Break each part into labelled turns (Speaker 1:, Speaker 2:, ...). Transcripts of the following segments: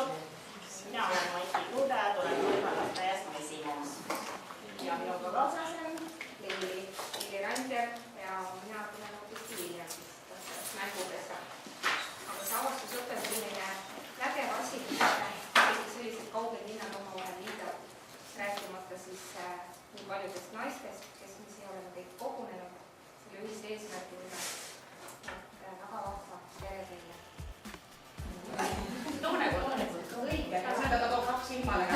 Speaker 1: poolt. Mina olen Maiki Kude, tulen Kõrvalasteaiast Mesimas. Ja minuga kaasas on Liili Rander ja mina tulen hoopis Viljandist mängudesse. Aga see avastusõpe on selline lägev asi, mis sellised kauged linnad omavahel liidab, rääkimata siis nii paljudest naistest, kes mis ei ole kõik kogunenud selle ühise eesmärgi üle. Väga vahva, tere teile. Toonekord. Õige. Seda ta toob 2 silmale ka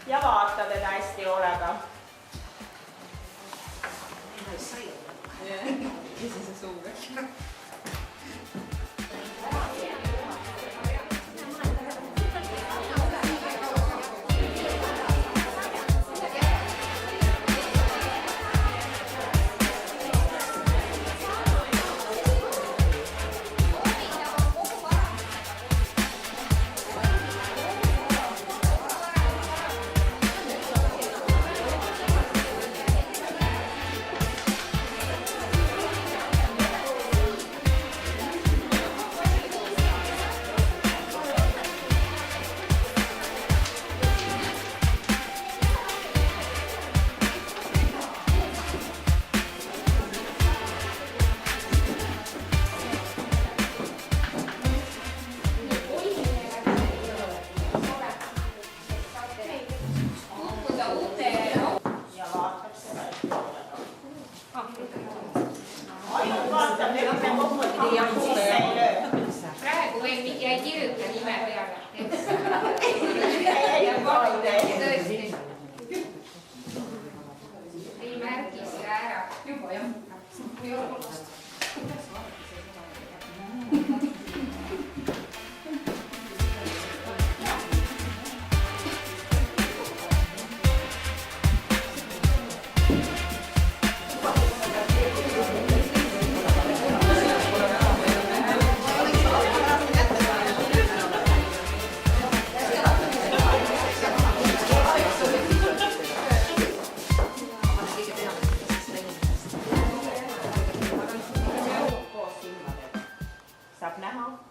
Speaker 1: ja vaata teda hästi hoolega. Esise suuga. Praegu veel jäi kirjuta nime peale. Tõesti. Ei märgi see ära. Juba jah.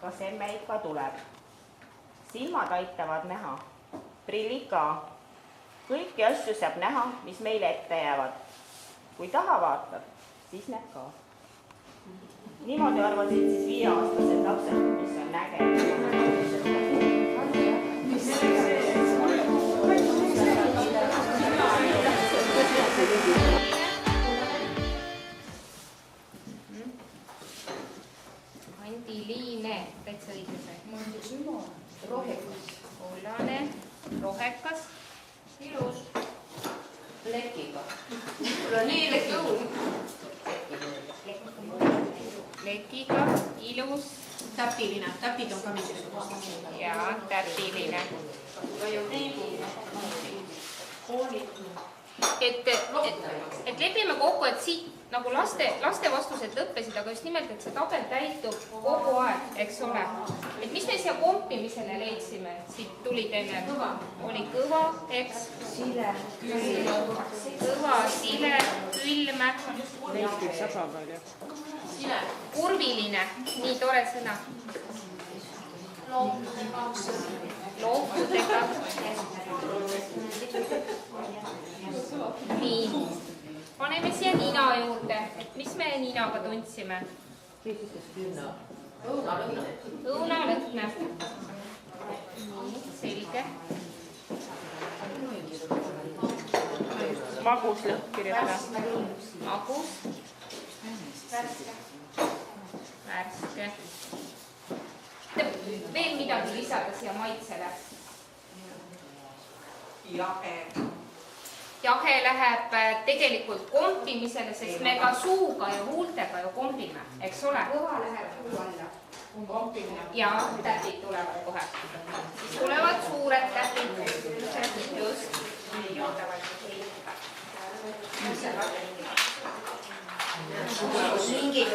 Speaker 1: Kas emme ikka tuleb. Silmad aitavad näha. Prillid ka. Kõiki asju saab näha, mis meile ette jäävad. Kui taha vaatad, siis näeb ka. Niimoodi arvasid siis 5-aastased lapsed, mis on Liine, täitsa õiguse. Rohekas. Kollane, rohekas. Ilus. Lekiga. Nii lekiga. Lekiga, ilus. Täpiline. Täpid on ka mingisugust. Jaa, täpiline. Et lepime kokku, et siit nagu laste vastused lõppesid, aga just nimelt, et see tabel täitub kogu aeg, eks ole. Et mis me siia kompimisele leidsime? Siit tulid enne. Oli kõva, eks? Sile. Kõva, sile, külme. Kurviline. Nii tore sõna. Loopudega. Nii. Paneme siia nina juurde, et mis me ninaga tundsime? Õunalõhna. Selge. Magus lõhn kirjutada. Magus. Värske. Veel midagi lisada siia maitsele? Jage.
Speaker 2: Jahe läheb tegelikult kompimisele, sest me ka suuga ja huultega ju kompime, eks ole?
Speaker 1: Kõva läheb suu alla.
Speaker 2: Ja täpid tulevad kohe. Siis tulevad suured täpid. Just.
Speaker 1: Mingid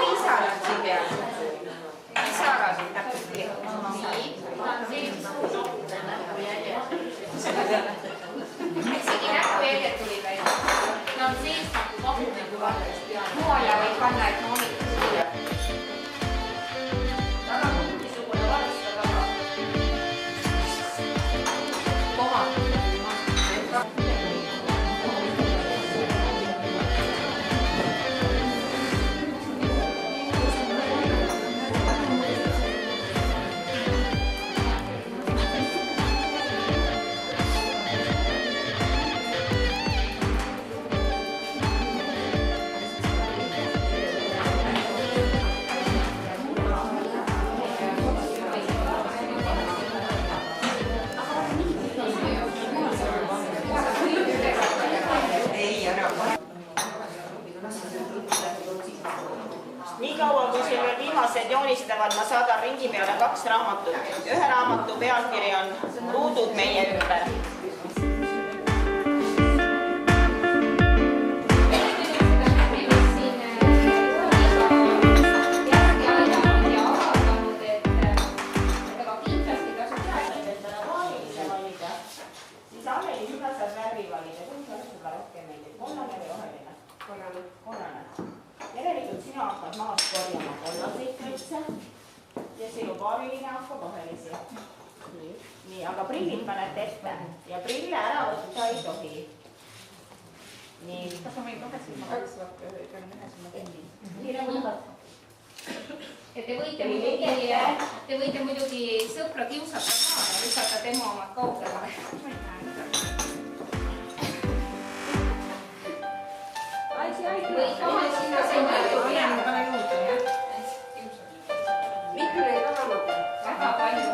Speaker 1: pisarad siin peal.
Speaker 2: Pisarad täpselt. Isegi näkujäljed tuli välja. No siis nagu kahut nagu vallast peale. Mualla võib panna, et hommikuks tuleb.
Speaker 1: Väga mingisugune valustada ka. Kohad. Nii kaua, kui sul veel viimased joonistavad, ma saadan ringi peale 2 raamatut. Ühe raamatu pealkiri on Ruudud meie ümber. Siis Anneli, sina saad värvi valida. Kumb on sulle rohkem meeldib? Kollane või roheline? Kollane. Järelikult sina hakkad maast korjama kollaseid klotse ja sinu paariline hakkab rohelisi. Nii, aga prillid panete ette ja prille ära võtta ei tohi. Nii. Kas ma võin 2 silma 2 võtta või pean 1 silma kinni? Nii nagu tahad.
Speaker 2: Ja te võite muidugi sõpra kiusata ka ja lükata tema omad kaugemale. Või tahan sinna
Speaker 1: Mitme ei taha mõte?
Speaker 2: väga palju.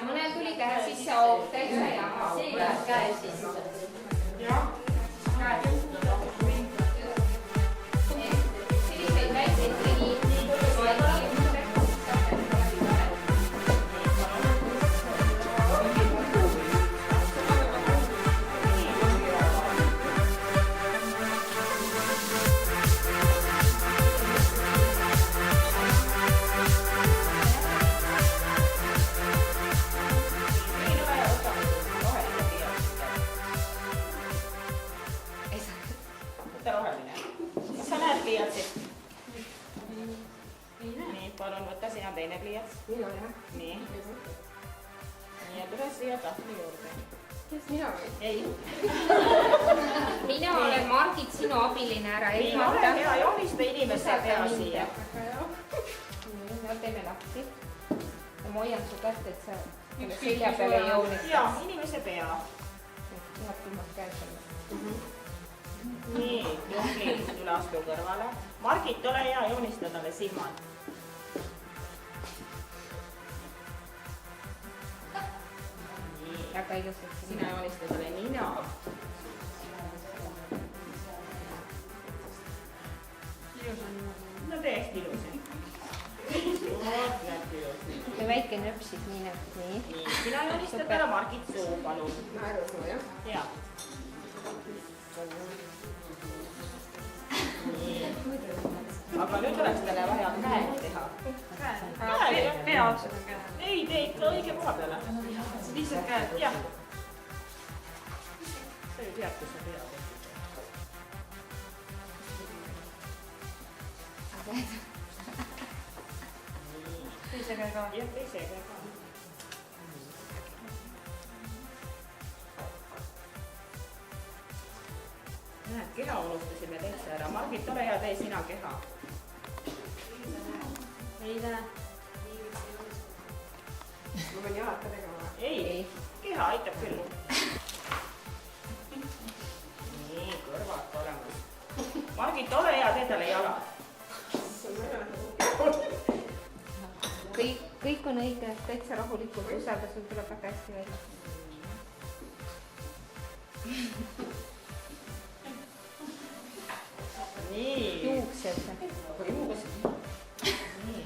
Speaker 2: Mõnel tuli käe sisse auk täitsa ja see läheb käe sisse. Jah, käe. Selliseid väikseid
Speaker 3: Aino, jah.
Speaker 1: nii. Nii, ja tule siia tahvli juurde.
Speaker 3: Kes mina või?
Speaker 1: Ei.
Speaker 2: Mina olen Margit, sinu abiline, ära
Speaker 1: Nii, ole hea, joonista inimese pea siia.
Speaker 2: Nii, no teeme lahti. Ja ma hoian su kätt, et sa selja peale ei joonista.
Speaker 1: Jaa, inimese pea.
Speaker 2: Tahad külmad käed selle.
Speaker 1: Nii, tubli, tule astu kõrvale. Margit, ole hea, joonista talle silmad.
Speaker 2: Väga ilusasti.
Speaker 1: Sina joonista talle nina. No täiesti ilusi.
Speaker 2: Ja väike nöpsid, nii nagu nii.
Speaker 1: Nii, sina joonista talle Margit suu, palun.
Speaker 3: Naerusuu, jah?
Speaker 1: Jaa. Aga nüüd oleks talle vaja käed teha.
Speaker 3: Pea otsad on käed.
Speaker 1: Ei, tee ikka õige koha peale.
Speaker 3: Lihtsalt käed?
Speaker 1: Jah. Sa ju tead, kus sa pea teed.
Speaker 3: Teise käe ka?
Speaker 1: Jah, teise käe ka. Näed, keha unustasime täitsa ära. Margit, ole hea, tee sina keha. Ei näe.
Speaker 3: Ma pean jalad ka tegema.
Speaker 1: Ei, keha aitab küll. Nii, kõrvad olemas. Margit, ole hea, tee talle jalad.
Speaker 2: Kõik on õige, täitsa rahulikult, usalda, sul tuleb väga hästi välja.
Speaker 1: Nii.
Speaker 2: Juuksed.
Speaker 1: Aga juuksed. Nii.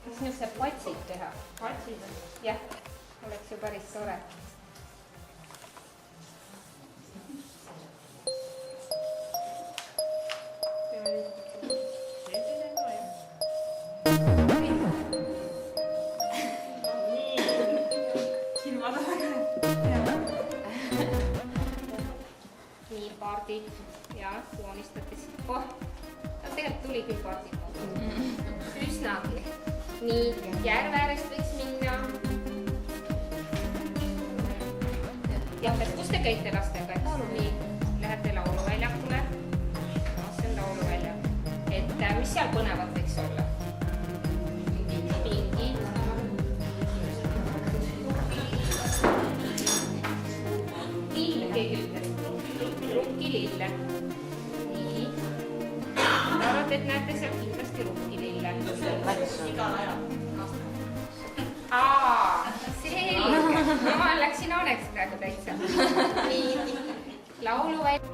Speaker 2: Kas nüüd saab patsid teha?
Speaker 1: Patsid.
Speaker 2: Jah, oleks ju päris tore. Nii, paardid ja joonistades. Oh, tegelikult tuli küll paardid. Üsnagi. Nii, järve äärest võiks minna. Jahves, kus te käite lastega? Nii, lähete lauluväljakule. No, see on lauluväljak. Et mis seal põnevat võiks olla? Pingid. Lill, keegi ütles. Rukkilille. Nii. Arvad, et näete seal kindlasti rukkilille.
Speaker 1: Igal ajal.
Speaker 2: Selge. Ma läksin oneks praegu täitsa. Nii, lauluväljak.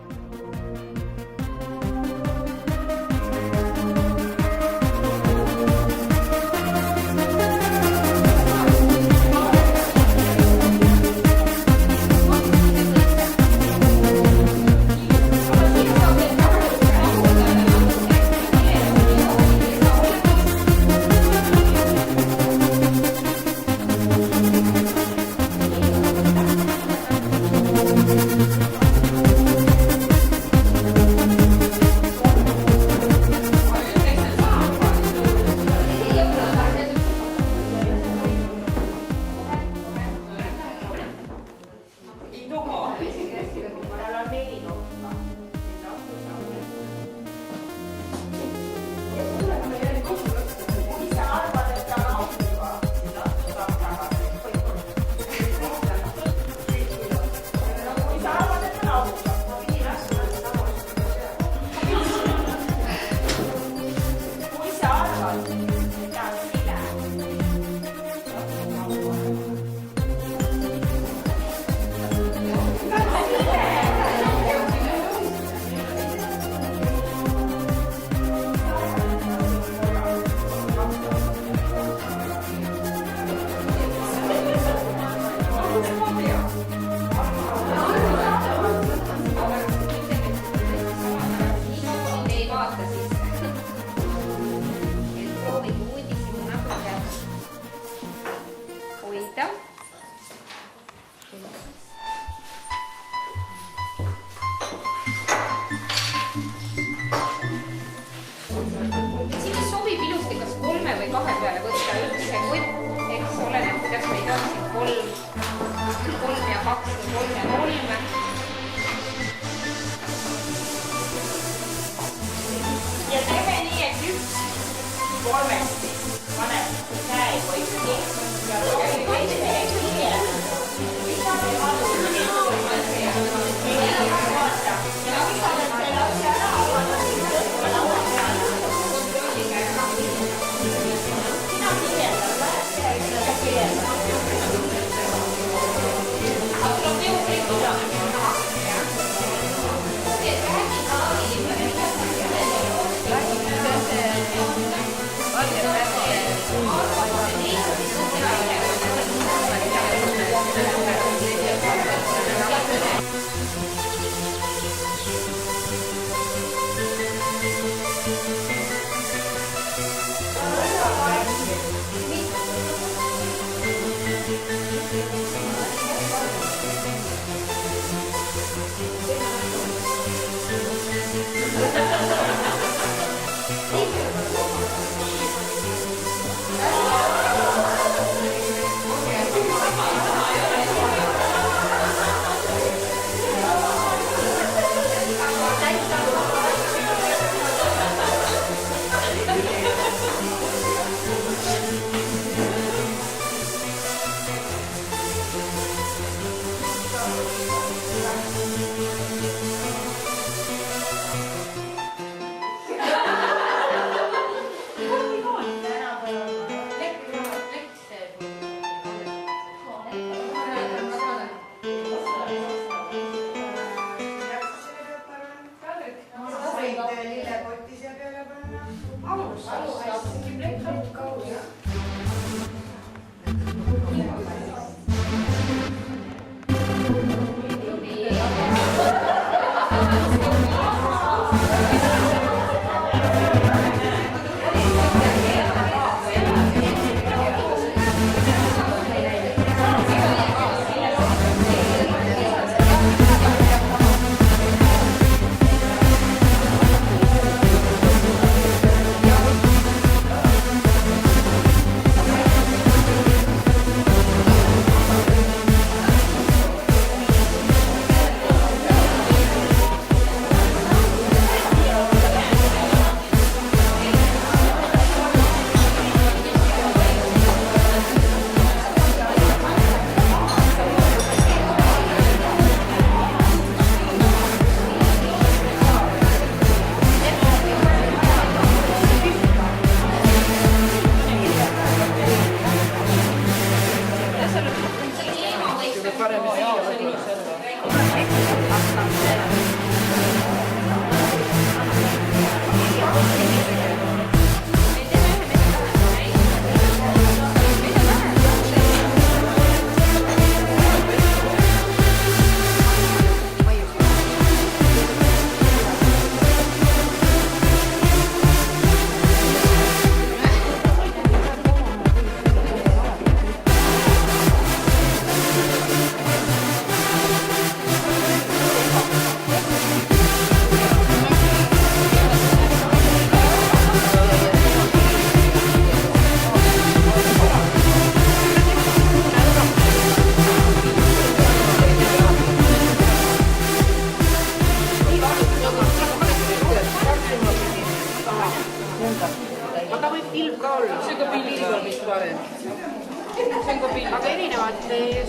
Speaker 3: see on ka pill. Aga erinevad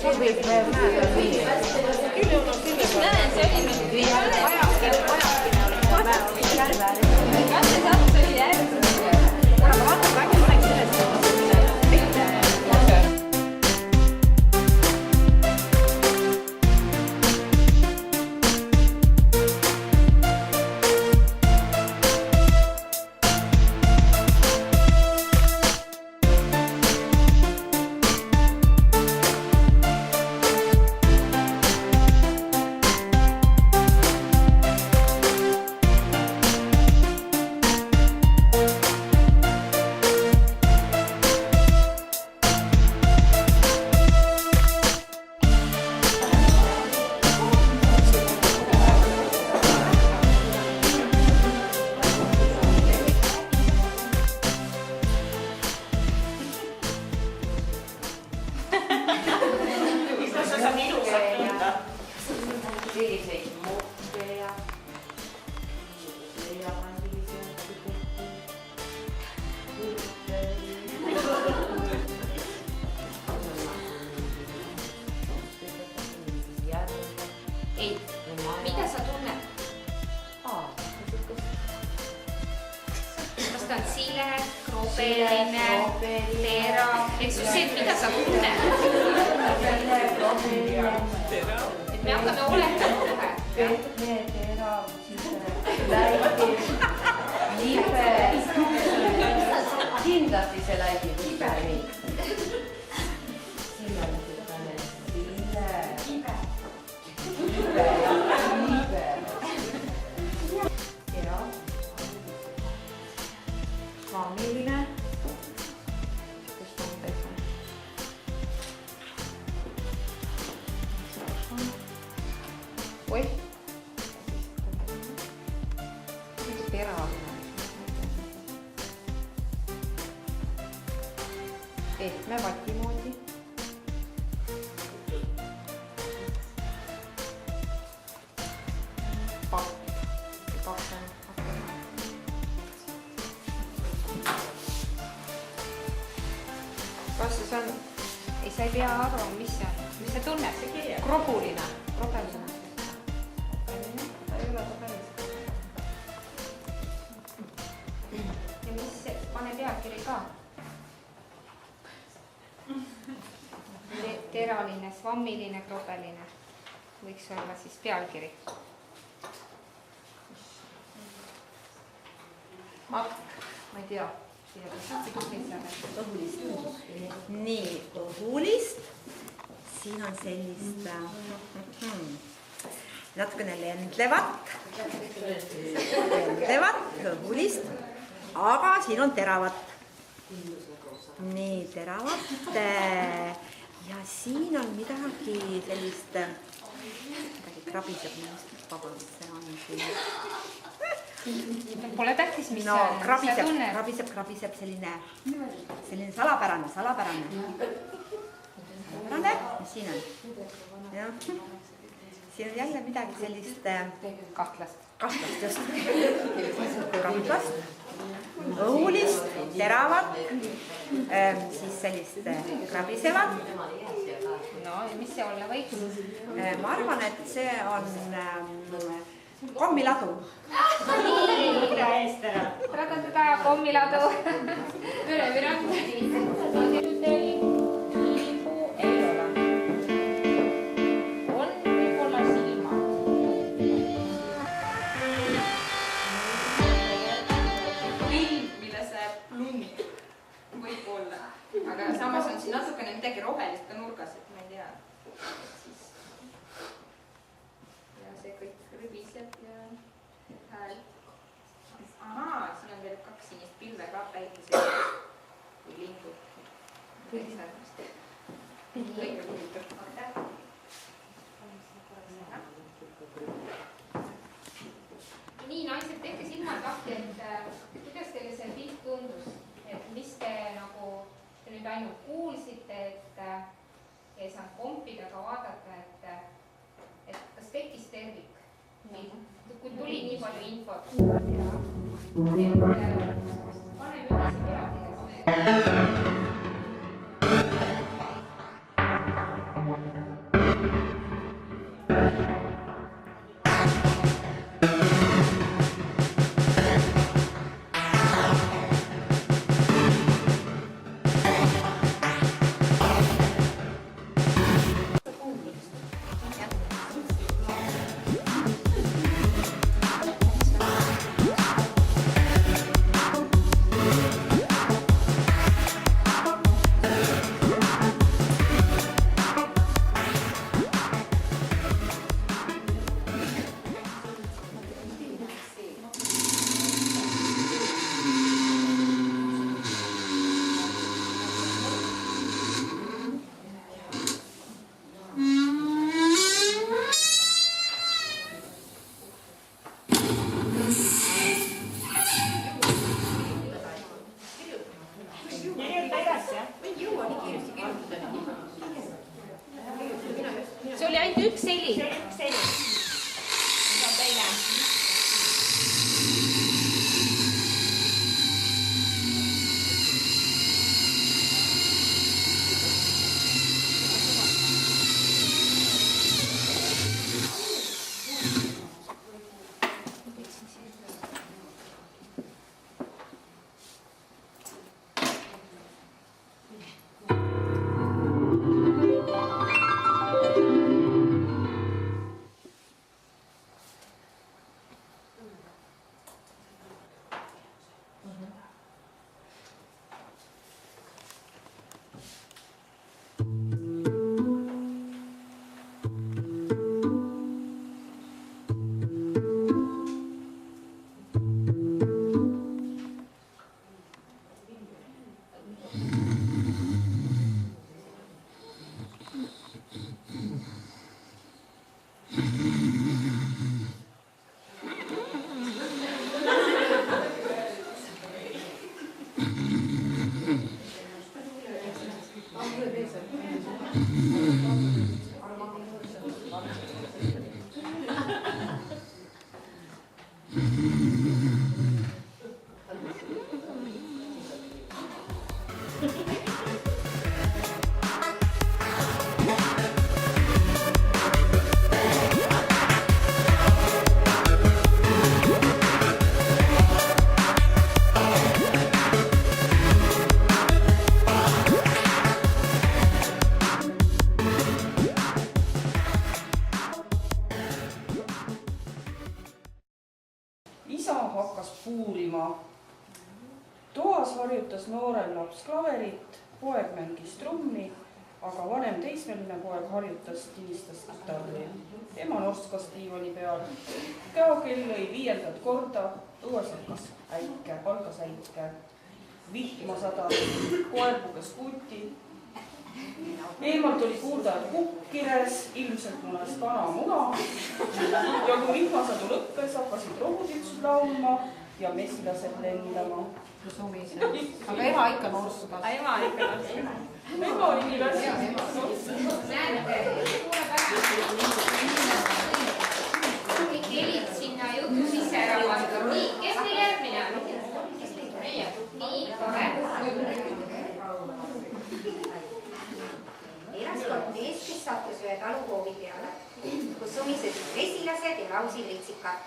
Speaker 3: sobib näed. Küll on küll.
Speaker 2: näen, see oli nüüd
Speaker 3: Ajakene
Speaker 2: kas see saab, see oli järgmine.
Speaker 3: aga vaata, kui äkki oleks sellest tehte.
Speaker 1: Selliseid moppe ja
Speaker 2: ei, mida sa tunned? Kas ta on sile, krobeline, terav, ehk see, mida sa tunned? Et me hakkame oletama kohe.
Speaker 4: pehme, terav, läigiv, libe. Kindlasti see läigiv libe nii. Siin on niisugune libe. Terav. Familine. Kes on pesa?
Speaker 2: Oih. Terav.
Speaker 4: Pehme vati moodi. Papp. Papp on.
Speaker 2: Kas see on? Ei, sa ei pea arvama, mis see on. Mis sa tunned? Krobuline. Krobeline. Ta ei ole ta päris. Ja mis see? Pane pealkiri ka. Teraline, svammiline, krobeline. Võiks olla siis pealkiri.
Speaker 4: Matk, ma ei tea.
Speaker 5: Nii, õhulist. Siin on sellist natukene lendlevat, õhulist, aga siin on teravat. Nii, teravat. Ja siin on midagi sellist, midagi krabiseb minust, vabandust, see on siin.
Speaker 2: Pole tähtis, mis
Speaker 5: No,
Speaker 2: see on.
Speaker 5: krabiseb selline salapärane. Salapärane, mis siin on? Jah. Siin on jälle midagi sellist
Speaker 2: Kahtlast.
Speaker 5: just. Kahtlast, õhulist, teravat, siis sellist krabisevat.
Speaker 2: No, ja mis see olla võiks?
Speaker 5: Ma arvan, et see on kommiladu.
Speaker 2: Radadada, kommiladu. Üle virata. Ei ole. On võib-olla silmad.
Speaker 1: film, milles läheb lumi. Võib-olla. Aga samas on siin natukene midagi rohelist ka nurgas, et ma ei tea. Ja see kõik rübiseb ja hääl. Ahaa, siin on veel 2 sinist pilve ka päikesel või lindud. Kõik.
Speaker 2: Nii, naised, tehke silmad lahti, et kuidas teile see pilt tundus, et mis te nagu, te nüüd ainult kuulsite, et ei saanud kompida, aga vaadata, et kas tekkis tervik? Kui tuli nii palju infot. Paneme ühise pealkirja. oli ainult üks heli.
Speaker 1: See oli üks heli.
Speaker 2: See on teine.
Speaker 6: Isa hakkas puurima. Toas harjutas noorem laps klaverit, poeg mängis trummi, aga vanem teismeline poeg harjutas, tinistas kitarri. Ema norskas diivani peal. Käokell lõi 5. korda, õues algas äike. Vihma sadas, koer puges kuti. Eemalt oli kuulda, et kukk kires, ilmselt munes kanamuna. Ja kui vihmasadu lõppes, hakkasid rohutitsud laulma ja mesilased lendama.
Speaker 4: Aga ema ikka norskas.
Speaker 1: Ema ikka norskas.
Speaker 6: Ema oli nii väsinud.
Speaker 2: Kõik helid sinna jutu sisse ära pandud. Nii, kes meil järgmine on? Nii, tore.
Speaker 7: Eraskond mees, kes sattus ühe talukoovi peale, kus sumisesid mesilased ja lausid ritsikad.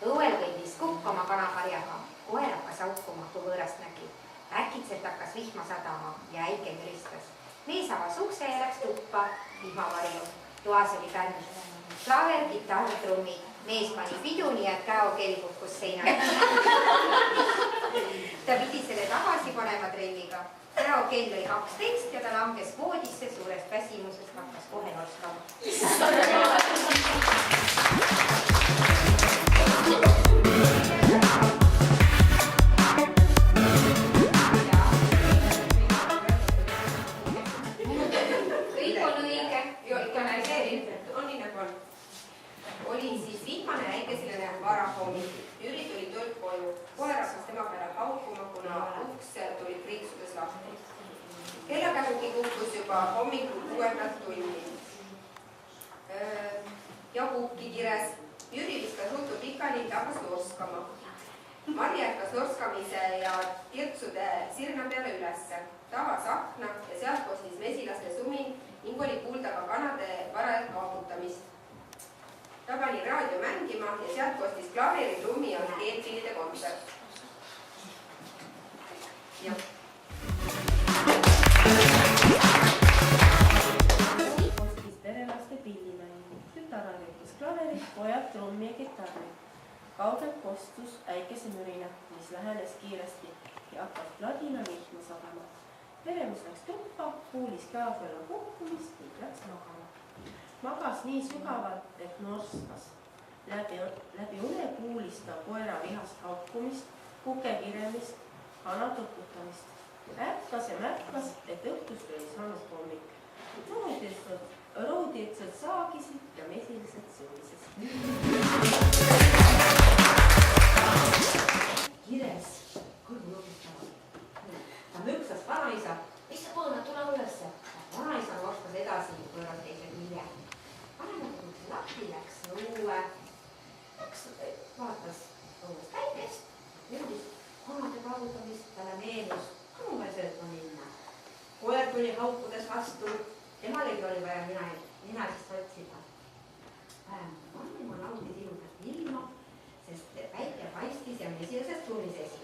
Speaker 7: Õuel kõndis kukk oma kanakarjaga. Koer hakkas haukuma, kui võõrast nägi. Äkitselt hakkas vihma sadama ja äike müristas. Mees avas ukse ja läks tuppa vihmavarju. Toas oli bänd. Klaver, kitarr, trummid. Mees pani pidu, nii et käokell kukkus seinale. Ta pidi selle tagasi panema trenniga. Käokell oli 12 ja ta langes voodisse suurest väsimusest, hakkas kohe norskama.
Speaker 2: Kõik on õige.
Speaker 7: On nii nagu on. Oli siis vihmane äikeseline varahommik. Jüri tuli töölt koju. Koer hakkas tema peale haukuma, kuna uks tuli kriiksudes lahti. Kellakägugi kukkus juba hommikul 6. tundi. Ja kukki kires. Jüri viskas ruttu pikali, hakkas norskama. Marja hakkas norskamise ja tirtsude sirna peale ülesse. Tavas akna ja sealt kostis mesilaste sumin ning oli kuulda ka kanade varajalt kaaputamist. Ta pani raadio mängima ja sealt kostis klaveri, trummi ja keelpillide kontsert.
Speaker 8: Kostis perelaste pillimäng. Tütar harjutas klaverit, pojad trummi ja kitarri. Kaugelt kostus äikesemürina, mis lähenes kiiresti ja hakkas pladina vihma sadama. Peremus läks tuppa, kuulis käokella kukkumist ning läks magama. Magas nii sügavalt, et norskas. Läbi une kuulis ta koera vihast haukumist, kuke kiremist, kana tuputamist. Ärkas ja märkas, et õhtust oli saanud hommik. Rohutirtsud saagisid ja mesilased sumises.
Speaker 7: Kires, kõrvu lukustavad. Ta müksas vanaisa, mis sa põõnad, tule ülesse. Vanaisa norskas edasi, pööras teised hiljem. Vanema temalegi oli vaja minasest otsida. Vanema nautis ilusat ilma, sest päike paistis ja mesilasest tumisesi.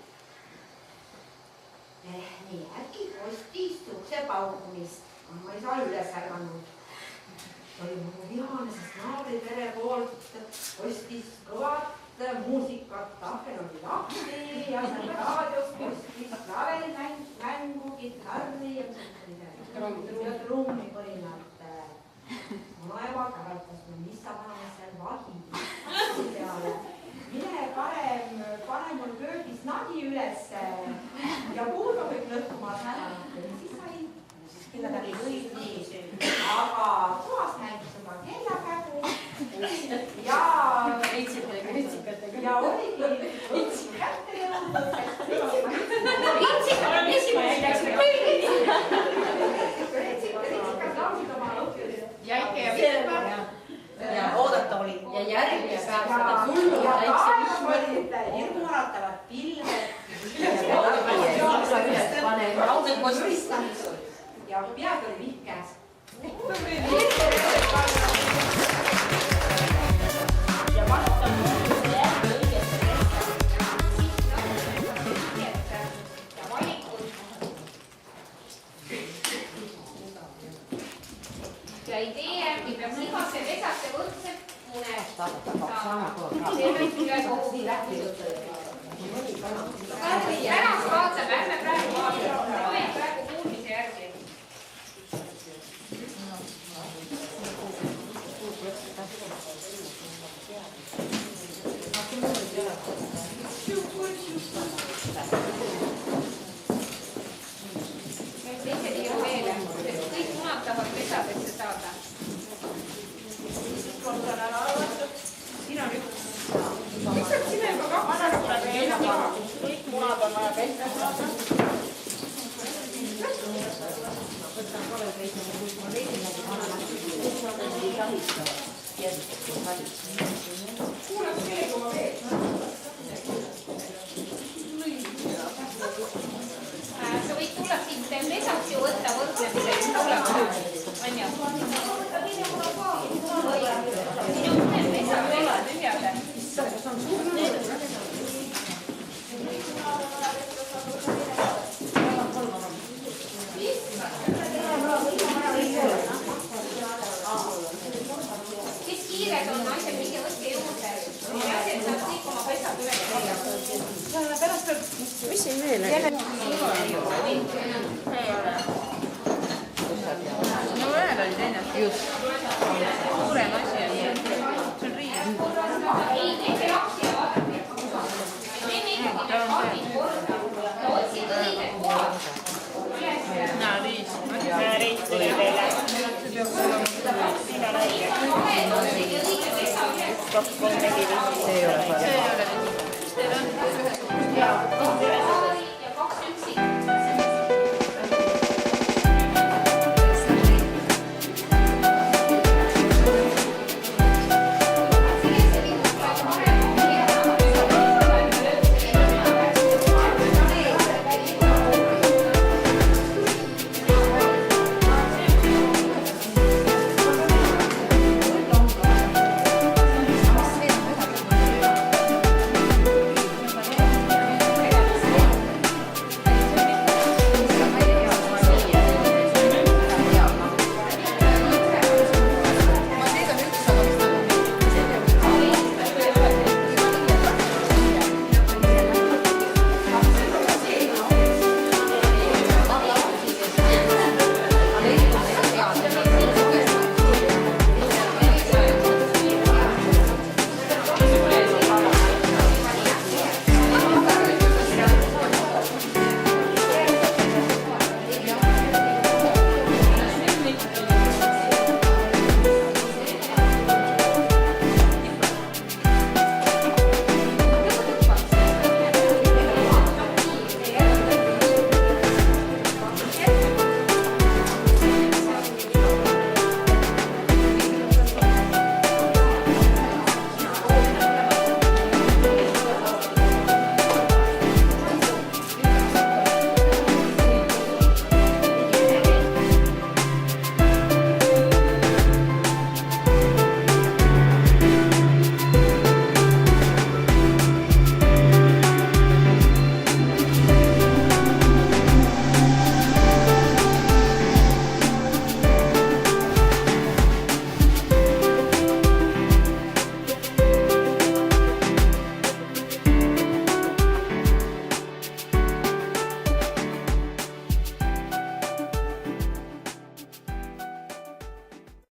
Speaker 7: Nii, äkki kostis ukse paugumist. Ma ei saa üles ärganud. Oli nagu vihane, sest naabri pere poolt kostis kõvat muusikat. Tahvel oli lahti ja seal raadios kostis klaverimängu, kitarri ja trummi põrinalt. Noeva käratas mis sa paneme seal vahi peale. Mine pane mul köögis nadi ülesse ja puuga kõik lõhkuma tänan. Siis sai aga toas näitas oma kellakägu ja oligi kätte jõudnud,
Speaker 4: ja oodata oli.
Speaker 7: Ja järgmine päev saab hullu ja taevas olid hirmuäratavad pilved ja peaaegu oli vihk käes. Ja vaatame järgi õigesse ja valikud.
Speaker 2: ja idee järgi peaks igasse pesase võrdselt mune saama. Pärast vaatame, ärme praegu vaatame, loen praegu kuulmise järgi. Teise tiiru veel, et kõik munad tahavad pesadesse saada.
Speaker 1: Siin on üks. Lihtsalt siin on ka kaks ära. Kõik munad on vaja pesta saada. Kuulaks keegi oma veel.
Speaker 2: Sa võid tulla siit pesaks ju võtta võrdlemiseks tulema. On ju? Siin on mõned pesad veel tühjad. Kes kiired on naised, minge võtke juurde. Naised saab kõik oma pesad üle käia.
Speaker 3: mis siin veel on? No ühel oli teine. Just. Suurem asi on see. See on riiv.
Speaker 2: Ei, tehke lapsi ja vaadake. Teeme ikkagi need kaardid korda. Ja otsid õiged kohad.
Speaker 3: Naa, riis.
Speaker 1: Riis tuli teile. Iga näige.
Speaker 2: Õige pesa üles.
Speaker 1: 2, 3, 4, 5.
Speaker 3: See ei ole parem. See ei ole. Teil on